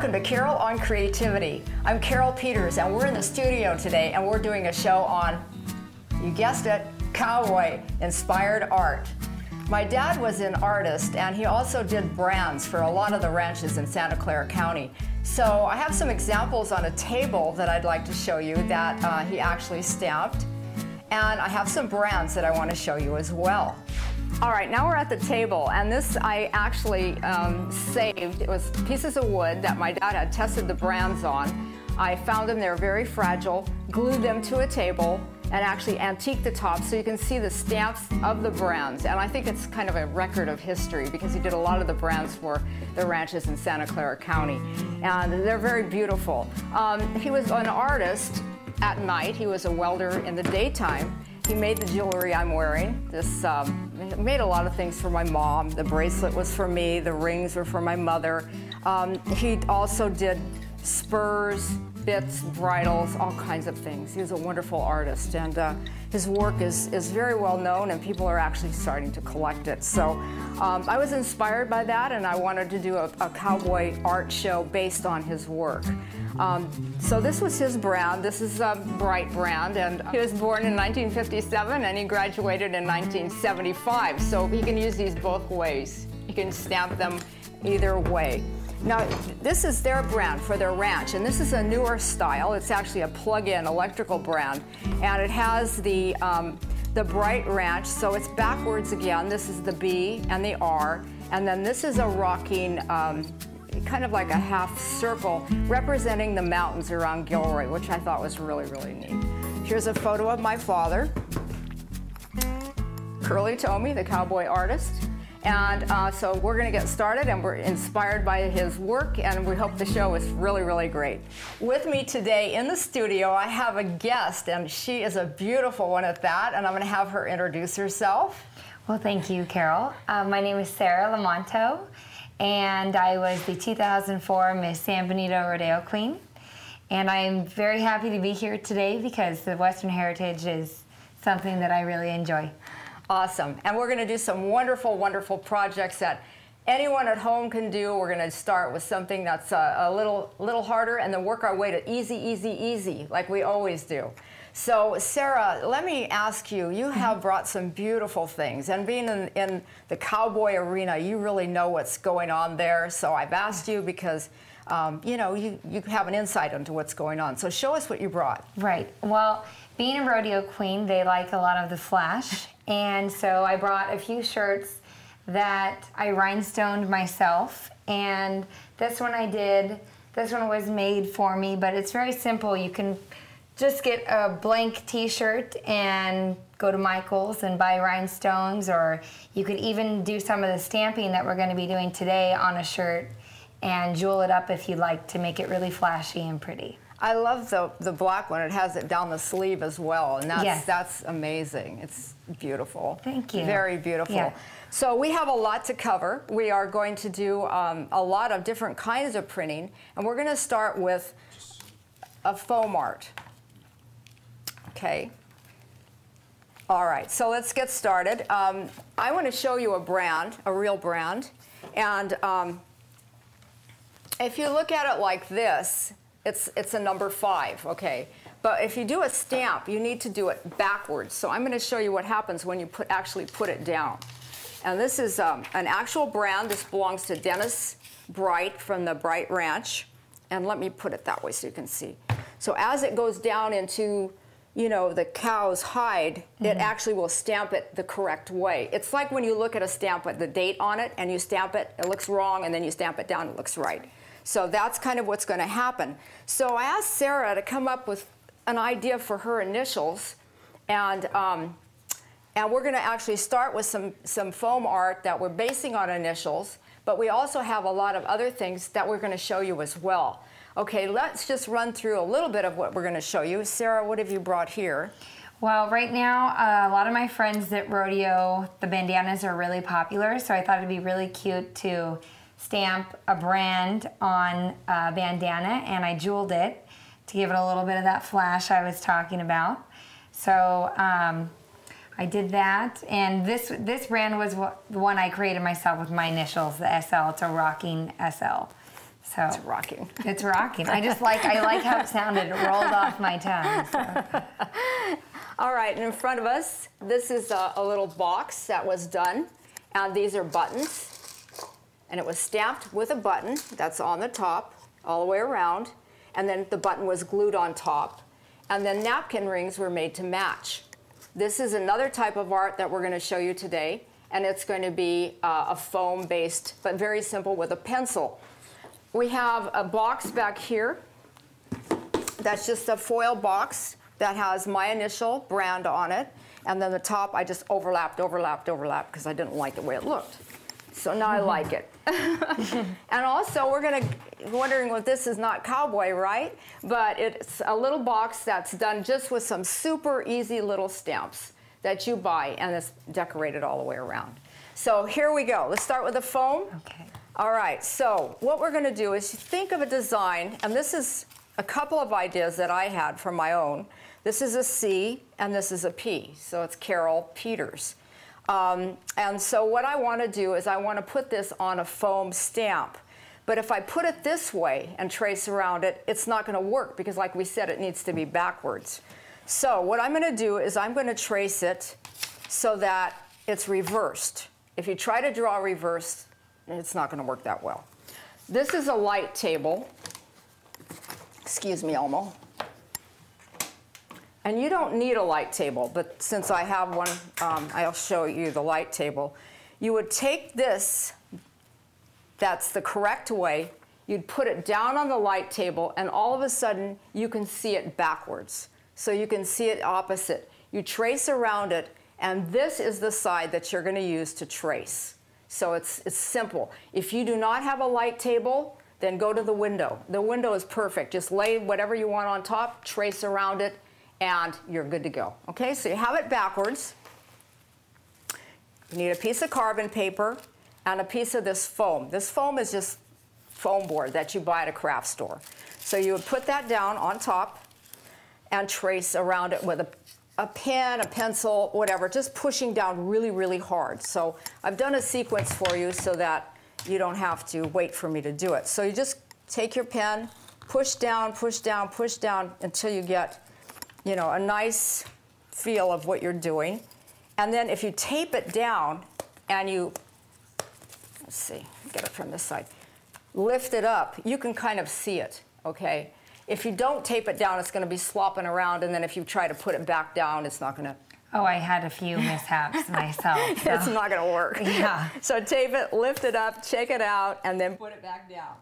Welcome to Carol on Creativity. I'm Carol Peters and we're in the studio today and we're doing a show on, you guessed it, cowboy inspired art. My dad was an artist and he also did brands for a lot of the ranches in Santa Clara County. So I have some examples on a table that I'd like to show you that he actually stamped. And I have some brands that I want to show you as well. All right, now we're at the table, and this I actually saved. It was pieces of wood that my dad had tested the brands on. I found them, they were very fragile, glued them to a table, and actually antiqued the top so you can see the stamps of the brands. And I think it's kind of a record of history because he did a lot of the brands for the ranches in Santa Clara County. And they're very beautiful. He was an artist at night. He was a welder in the daytime. He made the jewelry I'm wearing. This made a lot of things for my mom. The bracelet was for me. The rings were for my mother. He also did spurs, bits, bridles, all kinds of things. He was a wonderful artist, and his work is very well known, and people are actually starting to collect it. So I was inspired by that, and I wanted to do a cowboy art show based on his work. So this was his brand. This is a Bright brand, and he was born in 1957 and he graduated in 1975. So he can use these both ways. You can stamp them either way. Now, this is their brand for their ranch, and this is a newer style. It's actually a plug-in electrical brand, and it has the Bright Ranch, so it's backwards again. This is the B and the R, and then this is a rocking kind of like a half circle representing the mountains around Gilroy, which I thought was really, really neat. Here's a photo of my father, Curly Tomey, the cowboy artist. And so we're going to get started, and we're inspired by his work, and we hope the show is really, really great. With me today in the studio, I have a guest, and she is a beautiful one at that, and I'm going to have her introduce herself. Well, thank you, Carol. My name is Sarah Lomato, and I was the 2004 Miss San Benito Rodeo Queen. And I'm very happy to be here today because the Western Heritage is something that I really enjoy. Awesome. And we're going to do some wonderful, wonderful projects that anyone at home can do. We're going to start with something that's a little harder and then work our way to easy, easy, easy, like we always do. So, Sarah, let me ask you, you have brought some beautiful things, and being in the cowboy arena, you really know what's going on there. So I've asked you because, you know, you have an insight into what's going on. So show us what you brought. Right. Well, being a rodeo queen, they like a lot of the flash. And so I brought a few shirts that I rhinestoned myself. And this one I did, this one was made for me, but it's very simple. You can just get a blank t-shirt and go to Michael's and buy rhinestones, or you could even do some of the stamping that we're going to be doing today on a shirt and jewel it up if you'd like to make it really flashy and pretty. I love the black one. It has it down the sleeve as well, and that's amazing. It's beautiful. Thank you. Very beautiful. Yeah. So we have a lot to cover. We are going to do a lot of different kinds of printing, and we're going to start with a foam art. Okay. All right, so let's get started. I want to show you a brand, a real brand, and if you look at it like this, it's a number 5, okay? But if you do a stamp, you need to do it backwards. So I'm going to show you what happens when you actually put it down. And this is an actual brand. This belongs to Dennis Bright from the Bright Ranch. And let me put it that way so you can see. So as it goes down into, you know, the cow's hide, it actually will stamp it the correct way. It's like when you look at a stamp with the date on it and you stamp it, it looks wrong, and then you stamp it down, it looks right. So that's kind of what's going to happen. So I asked Sarah to come up with an idea for her initials, and we're going to actually start with some foam art that we're basing on initials, but we also have a lot of other things that we're going to show you as well. Okay, let's just run through a little bit of what we're going to show you. Sarah, what have you brought here? Well, right now, a lot of my friends that rodeo, the bandanas are really popular, so I thought it'd be really cute to stamp a brand on a bandana, and I jeweled it to give it a little bit of that flash I was talking about. So I did that, and this brand was the one I created myself with my initials, the SL. It's a rocking SL. So it's rocking. It's rocking. I like how it sounded. It rolled off my tongue. So. All right, and in front of us, this is a little box that was done, and these are buttons. And it was stamped with a button that's on the top all the way around, and then the button was glued on top. And then napkin rings were made to match. This is another type of art that we're going to show you today, and it's going to be a foam-based, but very simple with a pencil. We have a box back here that's just a foil box that has my initial brand on it, and then the top I just overlapped because I didn't like the way it looked. So now I like it. And also we're wondering what this is, not Cowboy, right? But it's a little box that's done just with some super easy little stamps that you buy, and it's decorated all the way around. So here we go. Let's start with the foam. Okay. All right, so what we're going to do is think of a design, and this is a couple of ideas that I had from my own. This is a C and this is a P, so it's Carol Peters. And so what I want to do is I want to put this on a foam stamp. But if I put it this way and trace around it, it's not going to work because, like we said, it needs to be backwards. So what I'm going to do is I'm going to trace it so that it's reversed. If you try to draw reversed, it's not going to work that well. This is a light table. Excuse me, Elmo. And you don't need a light table, but since I have one, I'll show you the light table. You would take this, that's the correct way, you'd put it down on the light table, and all of a sudden you can see it backwards. So you can see it opposite. You trace around it, and this is the side that you're going to use to trace. So it's simple. If you do not have a light table, then go to the window. The window is perfect. Just lay whatever you want on top, trace around it, and you're good to go. Okay, so you have it backwards. You need a piece of carbon paper and a piece of this foam. This foam is just foam board that you buy at a craft store. So you would put that down on top and trace around it with a pen, a pencil, whatever, just pushing down really, really hard. So I've done a sequence for you so that you don't have to wait for me to do it. So you just take your pen, push down, push down, push down until you get, you know, a nice feel of what you're doing. And then if you tape it down and you, let's see, get it from this side, lift it up, you can kind of see it, okay? If you don't tape it down, it's going to be slopping around, and then if you try to put it back down, it's not going to. Oh, I had a few mishaps myself. So. It's not going to work. Yeah. So tape it, lift it up, check it out, and then put it back down.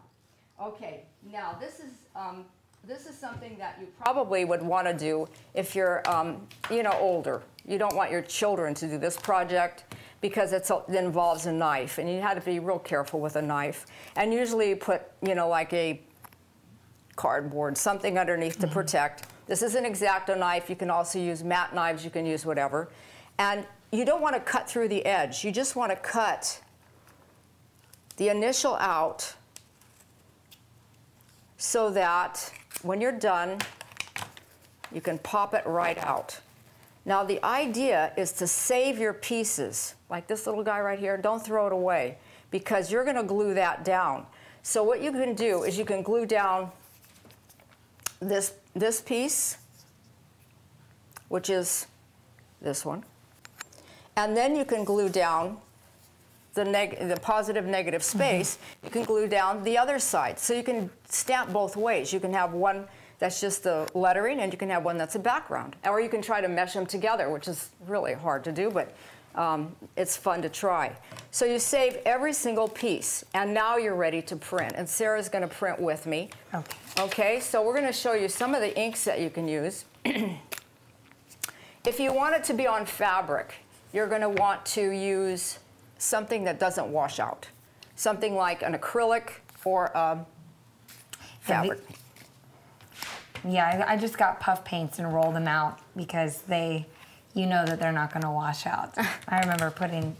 Okay, now this is something that you probably would want to do if you're, you know, older. You don't want your children to do this project because it involves a knife, and you have to be real careful with a knife. And usually you put, you know, like a cardboard, something underneath to protect. This is an X-Acto knife. You can also use matte knives. You can use whatever. And you don't want to cut through the edge. You just want to cut the initial out so that when you're done, you can pop it right out. Now the idea is to save your pieces, like this little guy right here. Don't throw it away because you're going to glue that down. So what you can do is you can glue down this piece, which is this one, and then you can glue down the positive negative space. You can glue down the other side, so you can stamp both ways. You can have one that's just the lettering, and you can have one that's a background, or you can try to mesh them together, which is really hard to do, but it's fun to try. So you save every single piece, and now you're ready to print. And Sarah's going to print with me. Okay. Okay, so we're going to show you some of the inks that you can use. If you want it to be on fabric, you're going to want to use something that doesn't wash out. Something like an acrylic or a fabric. Yeah, I just got puff paints and rolled them out because you know that they're not going to wash out. I remember putting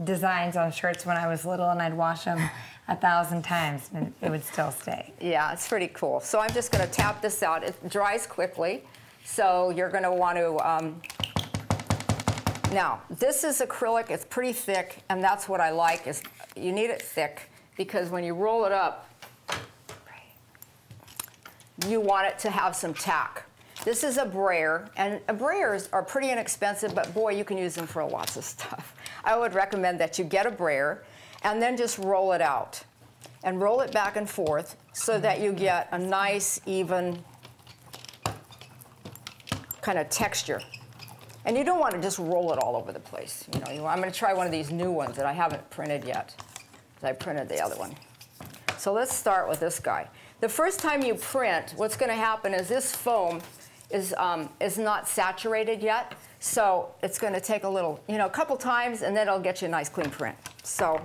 designs on shirts when I was little, and I'd wash them 1,000 times and it would still stay. Yeah, it's pretty cool. So I'm just going to tap this out. It dries quickly, so you're going to want to, now this is acrylic. It's pretty thick, and that's what I like, is you need it thick because when you roll it up, you want it to have some tack. This is a brayer, and brayers are pretty inexpensive, but boy, you can use them for lots of stuff. I would recommend that you get a brayer and then just roll it out and roll it back and forth so that you get a nice, even kind of texture. And you don't want to just roll it all over the place. You know, I'm going to try one of these new ones that I haven't printed yet. I printed the other one. So let's start with this guy. The first time you print, what's going to happen is this foam is not saturated yet, so it's going to take a little, you know, a couple times, and then it'll get you a nice clean print. So,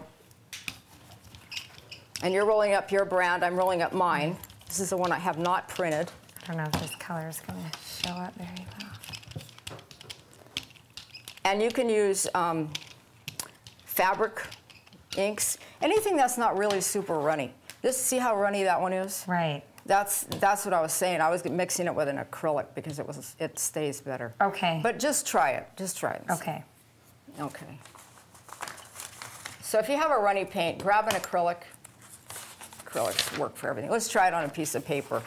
and you're rolling up your brand, I'm rolling up mine. This is the one I have not printed. I don't know if this color is going to show up very well. And you can use fabric inks, anything that's not really super runny. See how runny that one is? Right. That's what I was saying. I was mixing it with an acrylic because it stays better. Okay. But just try it. Just try it. Okay. Okay. So if you have a runny paint, grab an acrylic. Acrylics work for everything. Let's try it on a piece of paper.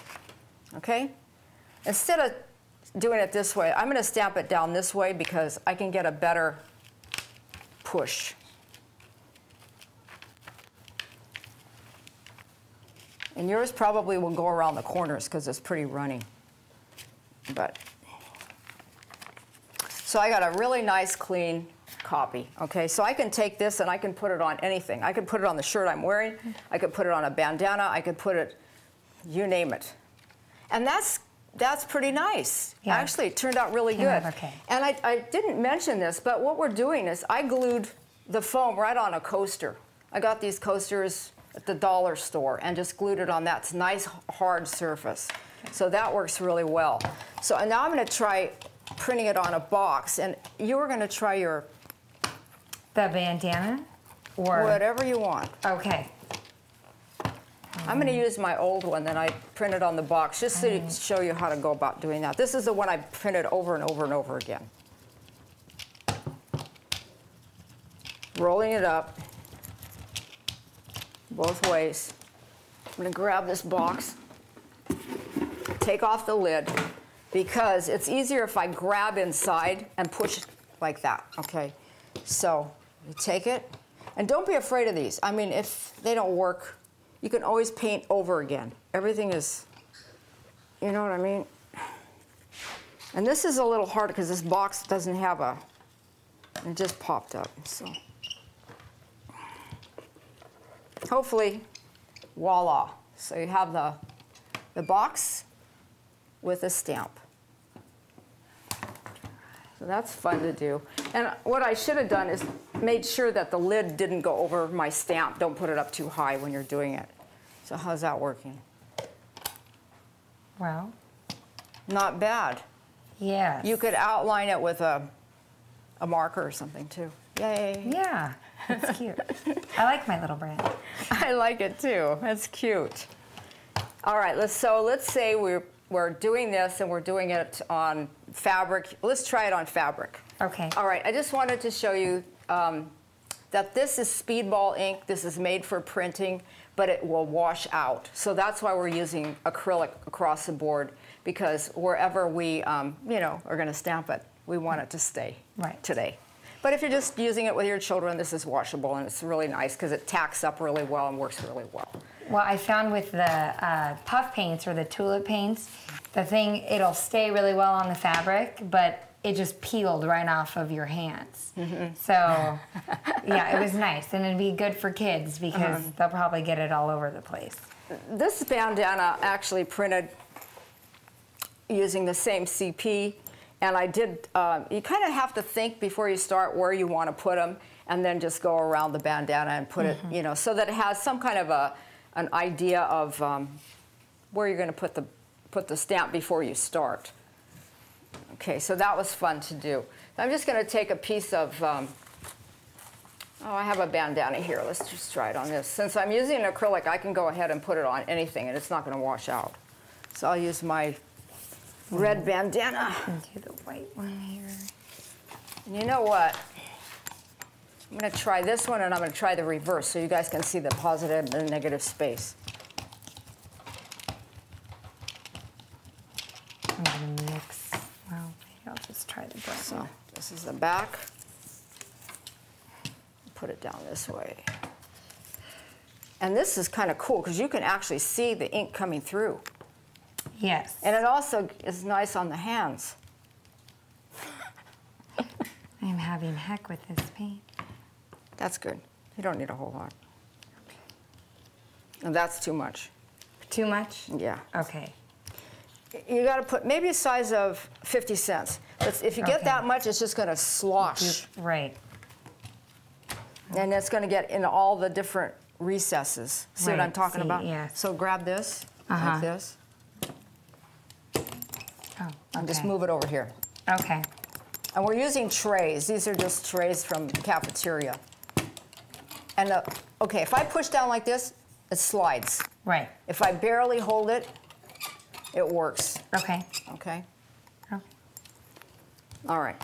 Okay? Instead of doing it this way, I'm going to stamp it down this way because I can get a better push. And yours probably will go around the corners because it's pretty runny. But so I got a really nice clean copy. Okay, so I can take this and I can put it on anything. I could put it on the shirt I'm wearing. I could put it on a bandana. I could put it, you name it. And that's pretty nice. Yeah. Actually, it turned out really good. Okay. And I didn't mention this, but what we're doing is I glued the foam right on a coaster. I got these coasters at the dollar store and just glued it on that nice hard surface. So that works really well. So now I'm going to try printing it on a box, and you were going to try your... The bandana? Or... Whatever you want. Okay. I'm going to use my old one that I printed on the box just to show you how to go about doing that. This is the one I printed over and over and over again. Rolling it up both ways. I'm going to grab this box, take off the lid, because it's easier if I grab inside and push like that, okay? So you take it, and don't be afraid of these. I mean, if they don't work, you can always paint over again. Everything is, you know what I mean? And this is a little hard because this box doesn't have a, it just popped up, so. Hopefully, voila. So you have the box with a stamp. So that's fun to do. And what I should have done is made sure that the lid didn't go over my stamp. Don't put it up too high when you're doing it. So how's that working? Well. Not bad. Yes. You could outline it with a marker or something too. Yay. Yeah, that's cute. I like my little brand. I like it too. That's cute. All right, let's say we're doing this and we're doing it on fabric. Let's try it on fabric. Okay. All right, I just wanted to show you that this is speedball ink. This is made for printing, but it will wash out. So that's why we're using acrylic across the board, because wherever we, you know, are going to stamp it, we want it to stay today. But if you're just using it with your children, this is washable, and it's really nice because it tacks up really well and works really well. Well, I found with the puff paints or the tulip paints, the thing, it'll stay really well on the fabric, but it just peeled right off of your hands. Mm-hmm. So, yeah, it was nice. And it'd be good for kids because they'll probably get it all over the place. This bandana actually printed using the same CP. And I did, you kind of have to think before you start where you want to put them, and then just go around the bandana and put it, you know, so that it has some kind of an idea of where you're going to put the stamp before you start. Okay, so that was fun to do. I'm just going to take a piece of, oh, I have a bandana here. Let's just try it on this. Since I'm using an acrylic, I can go ahead and put it on anything, and it's not going to wash out. So I'll use my red bandana. Do the white one here. And you know what? I'm going to try this one, and I'm going to try the reverse so you guys can see the positive and the negative space. I'm gonna mix. Well, maybe I'll just try the brown. So this is the back. Put it down this way. And this is kind of cool because you can actually see the ink coming through. Yes. And it also is nice on the hands. I'm having heck with this paint. That's good. You don't need a whole lot. And that's too much. Too much? Yeah. Okay. You got to put maybe a size of 50 cents. But if you get that much, it's just going to slosh. Right. And it's going to get in all the different recesses. See what I'm talking about? Yes. So grab this, like this, Oh, and just move it over here. Okay. And we're using trays. These are just trays from the cafeteria. And okay, if I push down like this, it slides. Right. If I barely hold it, it works. Okay. Okay? Okay. All right.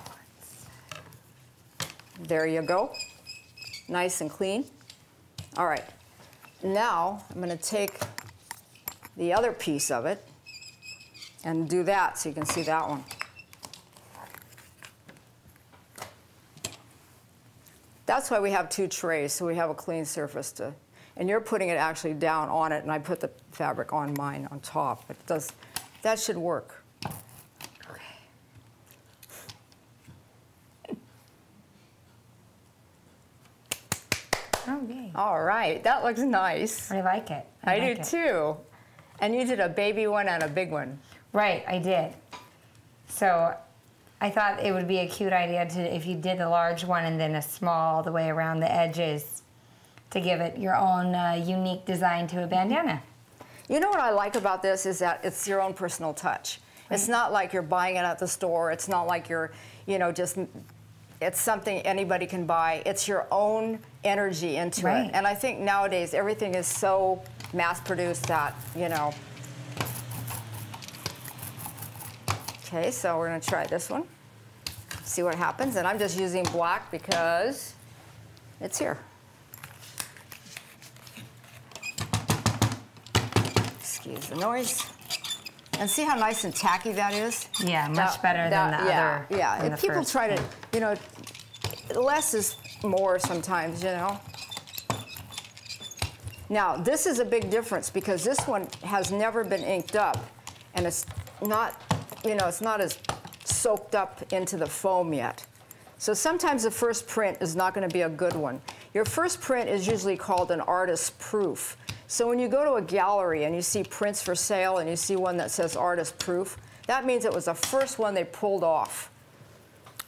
There you go. Nice and clean. All right. Now I'm going to take the other piece of it and do that so you can see that one. That's why we have two trays, so we have a clean surface to, and you're putting it actually down on it, and I put the fabric on mine on top. It does, that should work. Okay. Okay. All right, that looks nice. I like it. I like do it. too. And you did a baby one and a big one. Right, I did. So I thought it would be a cute idea to, if you did a large one and then a small all the way around the edges, to give it your own unique design to a bandana. You know what I like about this is that it's your own personal touch. Right. It's not like you're buying it at the store. It's not like you're, you know, just, it's something anybody can buy. It's your own energy into it. And I think nowadays everything is so mass-produced that, you know. Okay, so we're going to try this one. See what happens. And I'm just using black because it's here. Excuse the noise. And see how nice and tacky that is? Yeah, much better than the other. Yeah, than if people try to, thing. you know, less is more sometimes, you know. Now, this is a big difference because this one has never been inked up, and it's not, you know, it's not as soaked up into the foam yet. So sometimes the first print is not going to be a good one. Your first print is usually called an artist proof. So when you go to a gallery and you see prints for sale and you see one that says artist proof, that means it was the first one they pulled off.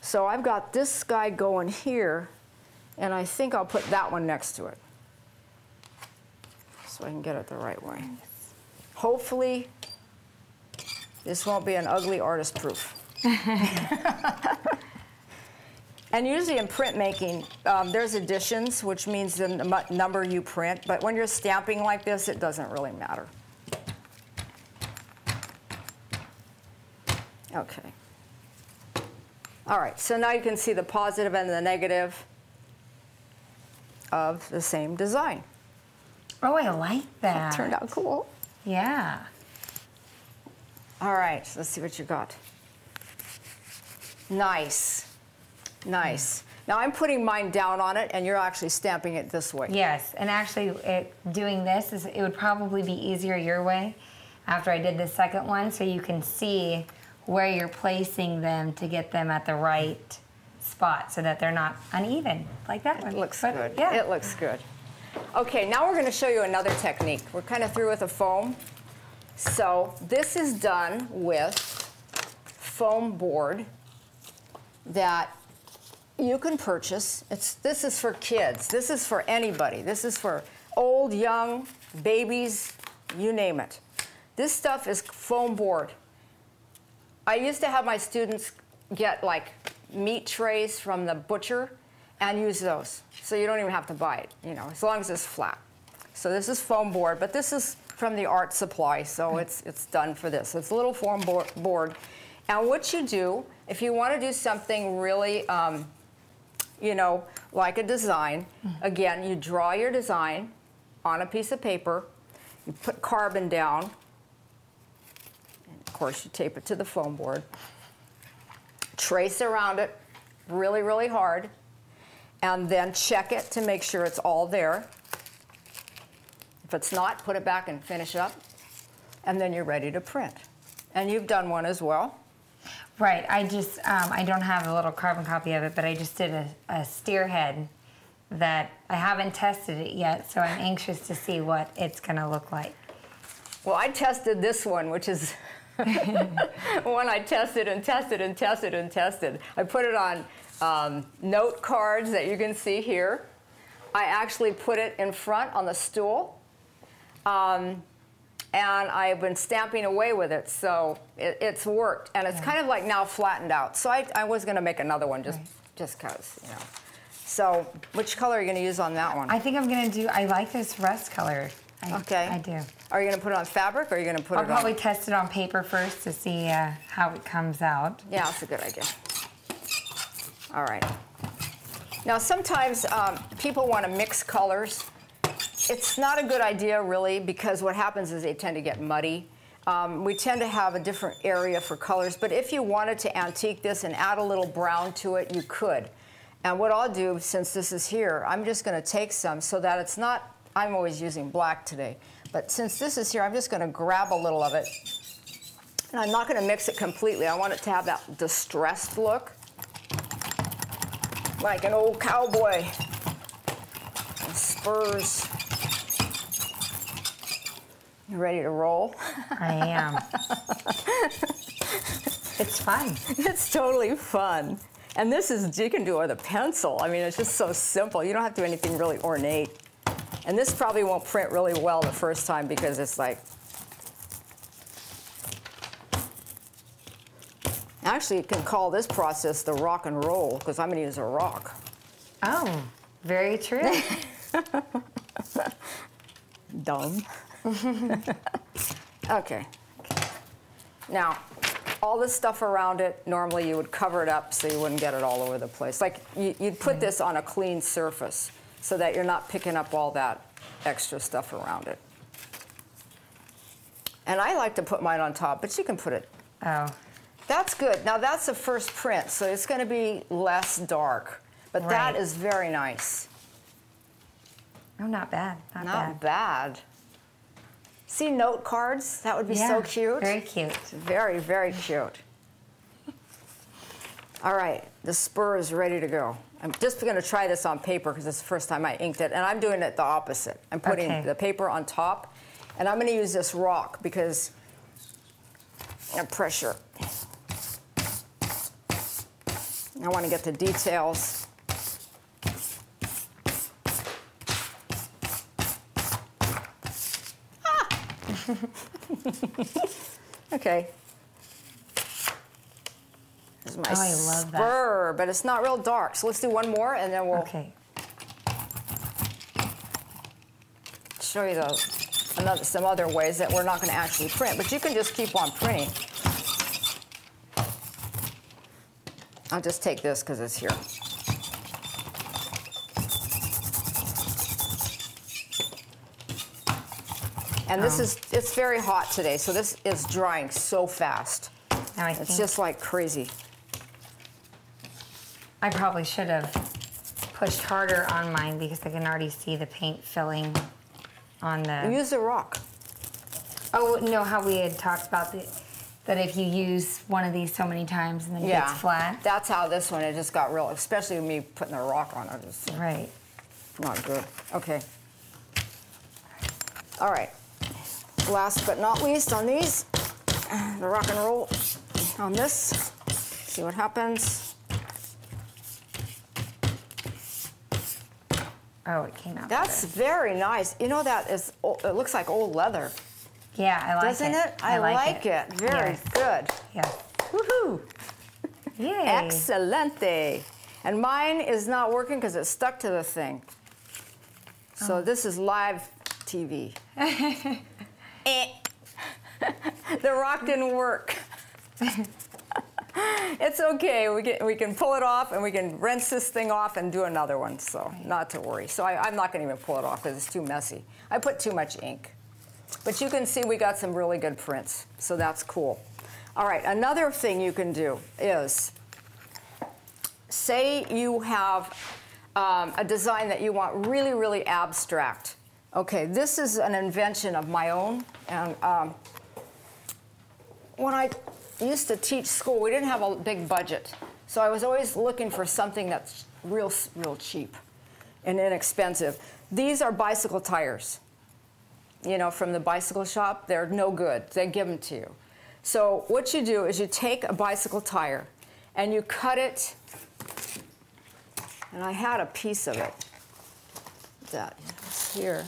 So I've got this guy going here, and I think I'll put that one next to it so I can get it the right way. Hopefully, this won't be an ugly artist proof. And usually in printmaking, there's editions, which means the number you print. But when you're stamping like this, it doesn't really matter. Okay. All right, so now you can see the positive and the negative of the same design. Oh, I like that. It turned out cool. Yeah. All right, let's see what you got. Nice. Nice. Now I'm putting mine down on it, and you're actually stamping it this way. Yes, and actually doing this, it would probably be easier your way after I did the second one, so you can see where you're placing them to get them at the right spot so that they're not uneven, like that one. It looks good. Yeah. It looks good. Okay, now we're going to show you another technique. We're kind of through with the foam. So this is done with foam board that you can purchase. This is for kids. This is for anybody. This is for old, young, babies, you name it. This stuff is foam board. I used to have my students get like meat trays from the butcher and use those. So you don't even have to buy it, you know, as long as it's flat. So this is foam board, but this is from the art supply, so it's done for this. It's a little foam board. And what you do, if you want to do something really, you know, like a design, again, you draw your design on a piece of paper, you put carbon down, and Of course, you tape it to the foam board. Trace around it really, really hard, and then check it to make sure it's all there. If it's not, put it back and finish up, and then you're ready to print. And you've done one as well. Right, I just, I don't have a little carbon copy of it, but I just did a steer head that I haven't tested it yet, so I'm anxious to see what it's gonna look like. Well, I tested this one, which is one I tested and tested and tested and tested. I put it on note cards that you can see here. I actually put it in front on the stool. And I've been stamping away with it, so it's worked. And it's kind of like now flattened out. So I was gonna make another one just cause, you know. So which color are you gonna use on that one? I think I'm gonna do, I like this rust color. Okay. I do. Are you gonna put it on fabric or are you gonna put it on? I'll probably test it on paper first to see how it comes out. Yeah, that's a good idea. All right. Now sometimes people wanna mix colors. It's not a good idea, really, because what happens is they tend to get muddy. We tend to have a different area for colors, but if you wanted to antique this and add a little brown to it, you could. And what I'll do, since this is here, I'm just going to take some so that it's not, I'm always using black today, but since this is here, I'm just going to grab a little of it. And I'm not going to mix it completely. I want it to have that distressed look, like an old cowboy. Spurs. You ready to roll? I am. It's fun. It's totally fun. And this is, you can do it with a pencil. I mean, it's just so simple. You don't have to do anything really ornate. And this probably won't print really well the first time because it's like, actually you can call this process the rock and roll because I'm gonna use a rock. Oh, very true. Dumb. Okay. Now, all this stuff around it, normally you would cover it up so you wouldn't get it all over the place. Like, you'd put this on a clean surface so that you're not picking up all that extra stuff around it. And I like to put mine on top, but you can put it. Oh. That's good. Now, that's the first print, so it's going to be less dark. But that is very nice. Oh, not bad. Not bad. See note cards? That would be so cute. Very cute. Very, very cute. All right, the spur is ready to go. I'm just going to try this on paper because it's the first time I inked it, and I'm doing it the opposite. I'm putting the paper on top, and I'm going to use this rock because of pressure. I want to get the details. Okay. This is my spur, but it's not real dark. So let's do one more, and then we'll show you some other ways that we're not going to actually print. But you can just keep on printing. I'll just take this because it's here. And this is, it's very hot today, so this is drying so fast. Now it's just like crazy. I probably should have pushed harder on mine because I can already see the paint filling on the... Use a rock. Oh, no, how we had talked about that if you use one of these so many times and then it gets flat. That's how this one, it just got real, especially with me putting a rock on it. It's not good. Okay. All right. Last but not least on these, the rock and roll on this. See what happens. Oh, it came out. That's very nice. You know, that is, it looks like old leather. Yeah, I like it. Doesn't it? I like it. Very good. Yeah. Woohoo! Yay. Excelente. And mine is not working because it's stuck to the thing. So this is live TV. The rock didn't work. It's okay. We can pull it off and we can rinse this thing off and do another one. So not to worry. So I'm not going to even pull it off because it's too messy. I put too much ink. But you can see we got some really good prints. So that's cool. All right, another thing you can do is, say you have a design that you want really, really abstract. Okay, this is an invention of my own. And when I used to teach school, we didn't have a big budget. So I was always looking for something that's real cheap and inexpensive. These are bicycle tires. You know, from the bicycle shop, they're no good. They give them to you. So what you do is you take a bicycle tire and you cut it, and I had a piece of it. That is here.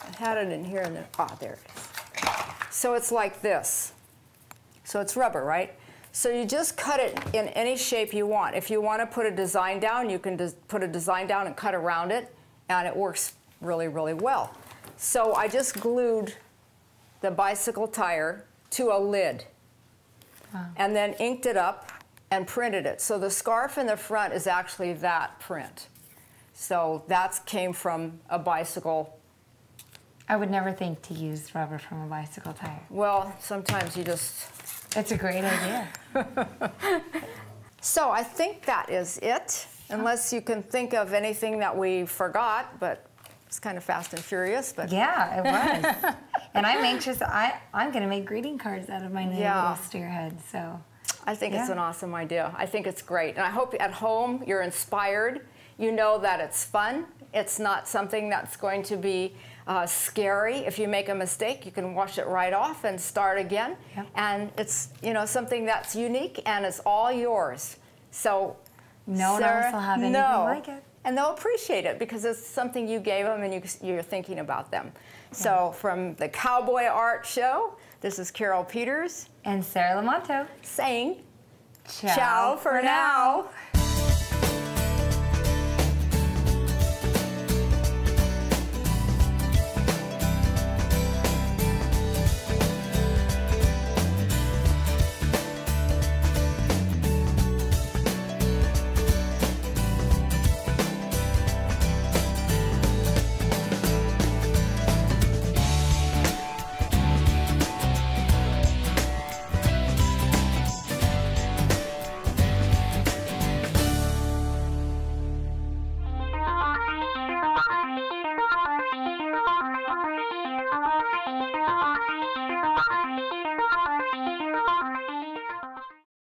I had it in here, and then, there it is. So it's like this. So it's rubber, right? So you just cut it in any shape you want. If you want to put a design down, you can put a design down and cut around it, and it works really, really well. So I just glued the bicycle tire to a lid, and then inked it up and printed it. So the scarf in the front is actually that print. So that came from a bicycle. I would never think to use rubber from a bicycle tire. Well, sometimes you just... It's a great idea. So I think that is it, unless you can think of anything that we forgot, but it's kind of fast and furious. But yeah, it was. And I'm anxious. I'm going to make greeting cards out of my new little stair head. So I think it's an awesome idea. I think it's great. And I hope at home you're inspired. You know that it's fun. It's not something that's going to be scary. If you make a mistake, you can wash it right off and start again. Yep. And it's, you know, something that's unique and it's all yours. So no one else will have anything like it. And they'll appreciate it because it's something you gave them and you're thinking about them. Yeah. So from the Cowboy Art Show, this is Carol Peters. And Sarah Lomato. Saying, ciao for now.